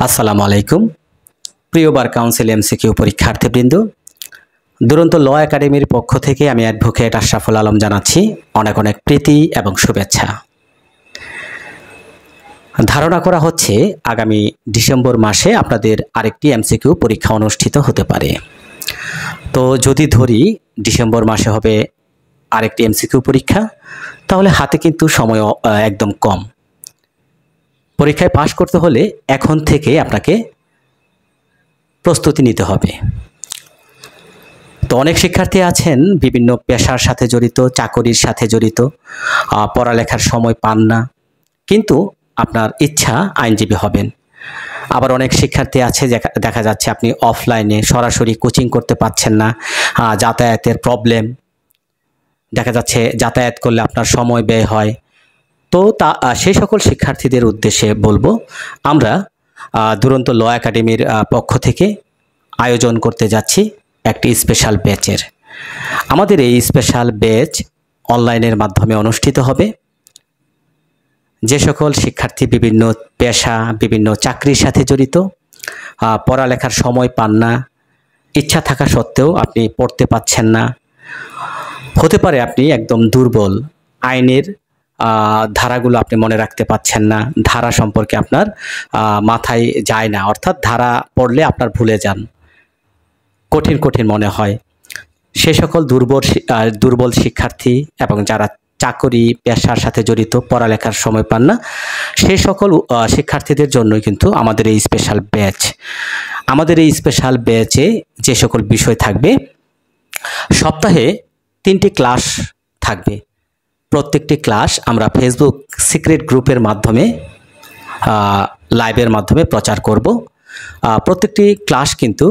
আসসালামু আলাইকুম প্রিয় বার কাউন্সিল এমসিকিউ পরীক্ষার্থীবৃন্দ, দুরন্ত ল একাডেমির পক্ষ থেকে আমি অ্যাডভোকেট আশরাফুল আলম জানাচ্ছি অনেক অনেক প্রীতি এবং শুভেচ্ছা। ধারণা করা হচ্ছে আগামী ডিসেম্বর মাসে আপনাদের আরেকটি এমসিকিউ পরীক্ষা অনুষ্ঠিত হতে পারে। তো যদি ধরি ডিসেম্বর মাসে হবে আরেকটি এমসিকিউ পরীক্ষা, তাহলে হাতে কিন্তু সময় একদম কম। পরীক্ষায় পাশ করতে হলে এখন থেকে আপনাকে প্রস্তুতি নিতে হবে। তো অনেক শিক্ষার্থী আছেন বিভিন্ন পেশার সাথে জড়িত, চাকরির সাথে জড়িত, পড়ালেখার সময় পান না, কিন্তু আপনার ইচ্ছা আইনজীবী হবেন। আবার অনেক শিক্ষার্থী আছে দেখা যাচ্ছে আপনি অফলাইনে সরাসরি কোচিং করতে পারছেন না, যাতায়াতের প্রবলেম, দেখা যাচ্ছে যাতায়াত করলে আপনার সময় ব্যয় হয়। তো সেই সকল শিক্ষার্থীদের উদ্দেশ্যে বলবো, আমরা দুরন্ত ল একাডেমির পক্ষ থেকে আয়োজন করতে যাচ্ছি একটি স্পেশাল ব্যাচের। আমাদের এই স্পেশাল ব্যাচ অনলাইনের মাধ্যমে অনুষ্ঠিত হবে। যে সকল শিক্ষার্থী বিভিন্ন পেশা, বিভিন্ন চাকরির সাথে জড়িত, পড়ালেখার সময় পান না, ইচ্ছা থাকা সত্ত্বেও আপনি পড়তে পাচ্ছেন না, হতে পারে আপনি একদম দুর্বল, আইনের ধারাগুলো আপনি মনে রাখতে পাচ্ছেন না, ধারা সম্পর্কে আপনার মাথায় যায় না, অর্থাৎ ধারা পড়লে আপনার ভুলে যান, কঠিন কঠিন মনে হয়। সে সকল দুর্বল শিক্ষার্থী এবং যারা চাকরি পেশার সাথে জড়িত, পড়ালেখার সময় পান না, সেই সকল শিক্ষার্থীদের জন্যই কিন্তু আমাদের এই স্পেশাল ব্যাচ। আমাদের এই স্পেশাল ব্যাচে যে সকল বিষয় থাকবে, সপ্তাহে 3টি ক্লাস থাকবে। প্রত্যেকটি ক্লাস আমরা ফেসবুক সিক্রেট গ্রুপের মাধ্যমে লাইভের মাধ্যমে প্রচার করব। প্রত্যেকটি ক্লাস কিন্তু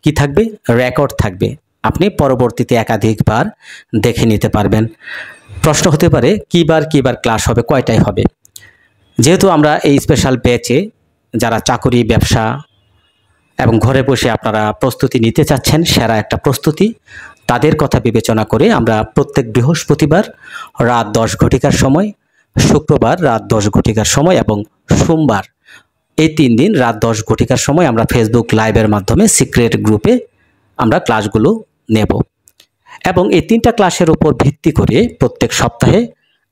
কি থাকবে, রেকর্ড থাকবে, আপনি পরবর্তীতে একাধিকবার দেখে নিতে পারবেন। প্রশ্ন হতে পারে কিবার ক্লাস হবে, কয়টায় হবে। যেহেতু আমরা এই স্পেশাল ব্যাচে যারা চাকরি, ব্যবসা এবং ঘরে বসে আপনারা প্রস্তুতি নিতে চাচ্ছেন, সেরা একটা প্রস্তুতি, তাদের কথা বিবেচনা করে আমরা প্রত্যেক বৃহস্পতিবার রাত 10 ঘটিকার সময়, শুক্রবার রাত 10 ঘটিকার সময় এবং সোমবার, এই 3 দিন রাত 10 ঘটিকার সময় আমরা ফেসবুক লাইভের মাধ্যমে সিক্রেট গ্রুপে আমরা ক্লাসগুলো নেব। এবং এই 3টা ক্লাসের উপর ভিত্তি করে প্রত্যেক সপ্তাহে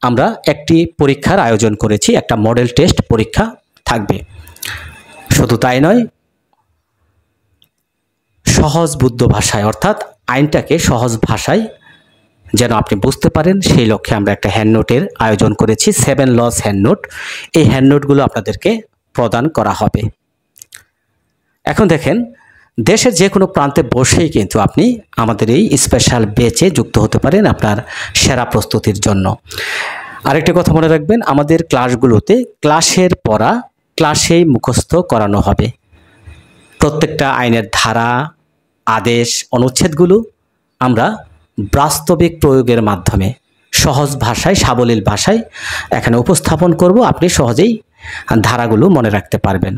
আমরা একটি পরীক্ষার আয়োজন করেছি, একটা মডেল টেস্ট পরীক্ষা থাকবে। শুধু তাই নয়, সহজবোধ্য ভাষায়, অর্থাৎ আইনটাকে সহজ ভাষায় যেন আপনি বুঝতে পারেন, সেই লক্ষ্যে আমরা একটা হ্যান্ডনোটের আয়োজন করেছি, 7 লস হ্যান্ডনোট। এই হ্যান্ডনোটগুলো আপনাদেরকে প্রদান করা হবে। এখন দেখেন, দেশের যে কোনো প্রান্তে বসেই কিন্তু আপনি আমাদের এই স্পেশাল ব্যাচে যুক্ত হতে পারেন আপনার সেরা প্রস্তুতির জন্য। আরেকটা কথা মনে রাখবেন, আমাদের ক্লাসগুলোতে ক্লাসের পড়া ক্লাসেই মুখস্থ করানো হবে। প্রত্যেকটা আইনের ধারা, আদেশ, অনুচ্ছেদগুলো আমরা বাস্তবিক প্রয়োগের মাধ্যমে সহজ ভাষায়, সাবলীল ভাষায় এখানে উপস্থাপন করব। আপনি সহজেই ধারাগুলো মনে রাখতে পারবেন।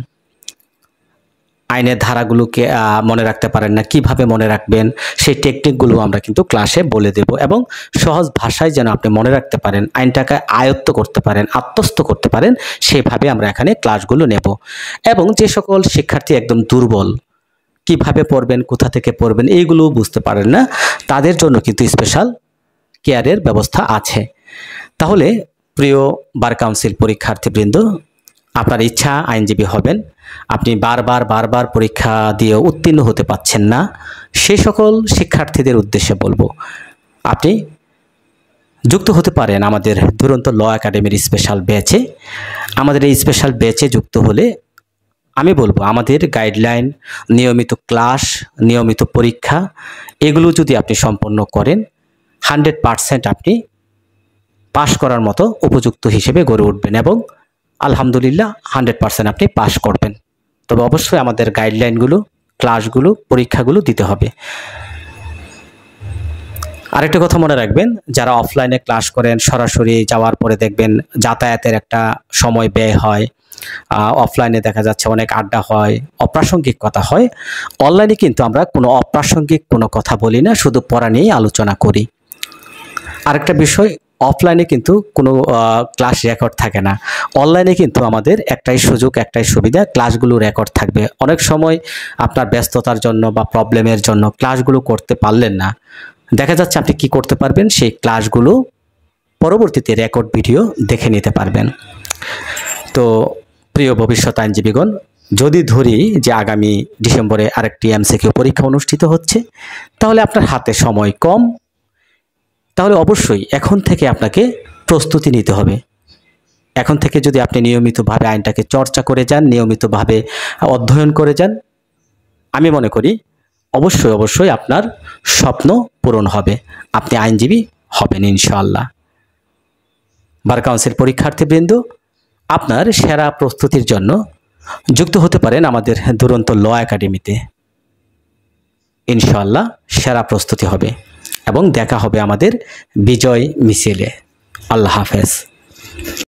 আইনের ধারাগুলোকে মনে রাখতে পারেন না, কিভাবে মনে রাখবেন, সেই টেকনিকগুলো আমরা কিন্তু ক্লাসে বলে দেব। এবং সহজ ভাষায় যেন আপনি মনে রাখতে পারেন, আইনটাকে আয়ত্ত করতে পারেন, আত্মস্থ করতে পারেন, সেভাবে আমরা এখানে ক্লাসগুলো নেব। এবং যে সকল শিক্ষার্থী একদম দুর্বল, কিভাবে পড়বেন, কোথা থেকে পড়বেন, এইগুলো বুঝতে পারেন না, তাদের জন্য কিন্তু স্পেশাল কেয়ারের ব্যবস্থা আছে। তাহলে প্রিয় বার কাউন্সিল পরীক্ষার্থীবৃন্দ, আপনার ইচ্ছা আইনজীবী হবেন, আপনি বারবার পরীক্ষা দিয়ে উত্তীর্ণ হতে পারছেন না, সেই সকল শিক্ষার্থীদের উদ্দেশ্যে বলবো, আপনি যুক্ত হতে পারেন আমাদের দুরন্ত ল একাডেমির স্পেশাল ব্যাচে। আমাদের এই স্পেশাল ব্যাচে যুক্ত হলে আমি বলবো, আমাদের গাইডলাইন, নিয়মিত ক্লাস, নিয়মিত পরীক্ষা, এগুলো যদি আপনি সম্পন্ন করেন, 100% আপনি পাশ করার মতো উপযুক্ত হিসেবে গড়ে উঠবেন এবং আলহামদুলিল্লাহ 100% আপনি পাশ করবেন। তবে অবশ্যই আমাদের গাইডলাইনগুলো, ক্লাসগুলো, পরীক্ষাগুলো দিতে হবে। আরেকটা কথা মনে রাখবেন, যারা অফলাইনে ক্লাস করেন, সরাসরি যাওয়ার পরে দেখবেন যাতায়াতের একটা সময় ব্যয় হয়, অফলাইনে দেখা যাচ্ছে অনেক আড্ডা হয়, অপ্রাসঙ্গিক কথা হয়। অনলাইনে কিন্তু আমরা কোনো অপ্রাসঙ্গিক কোনো কথা বলি না, শুধু পড়া নিয়েই আলোচনা করি। আরেকটা বিষয়, অফলাইনে কিন্তু কোনো ক্লাস রেকর্ড থাকে না। অনলাইনে কিন্তু আমাদের একটাই সুযোগ, একটাই সুবিধা, ক্লাসগুলো রেকর্ড থাকবে। অনেক সময় আপনার ব্যস্ততার জন্য বা প্রবলেমের জন্য ক্লাসগুলো করতে পারলেন না, দেখা যাচ্ছে আপনি কি করতে পারবেন, সেই ক্লাসগুলো পরবর্তীতে রেকর্ড ভিডিও দেখে নিতে পারবেন। তো প্রিয় ভবিষ্যৎ আইনজীবীগণ, যদি ধরি যে আগামী ডিসেম্বরে আরেকটি এমসিকিউ পরীক্ষা অনুষ্ঠিত হচ্ছে, তাহলে আপনার হাতে সময় কম, তাহলে অবশ্যই এখন থেকে আপনাকে প্রস্তুতি নিতে হবে। এখন থেকে যদি আপনি নিয়মিতভাবে আইনটাকে চর্চা করে যান, নিয়মিতভাবে অধ্যয়ন করে যান, আমি মনে করি অবশ্যই আপনার স্বপ্ন পূরণ হবে, আপনি আইনজীবী হবেন ইনশাআল্লাহ। বার কাউন্সিল পরীক্ষার্থীবৃন্দ, আপনার সেরা প্রস্তুতির জন্য যুক্ত হতে পারেন আমাদের দুরন্ত ল একাডেমিতে। ইনশাআল্লাহ সেরা প্রস্তুতি হবে এবং দেখা হবে আমাদের বিজয় মিছিলে। আল্লাহ হাফেজ।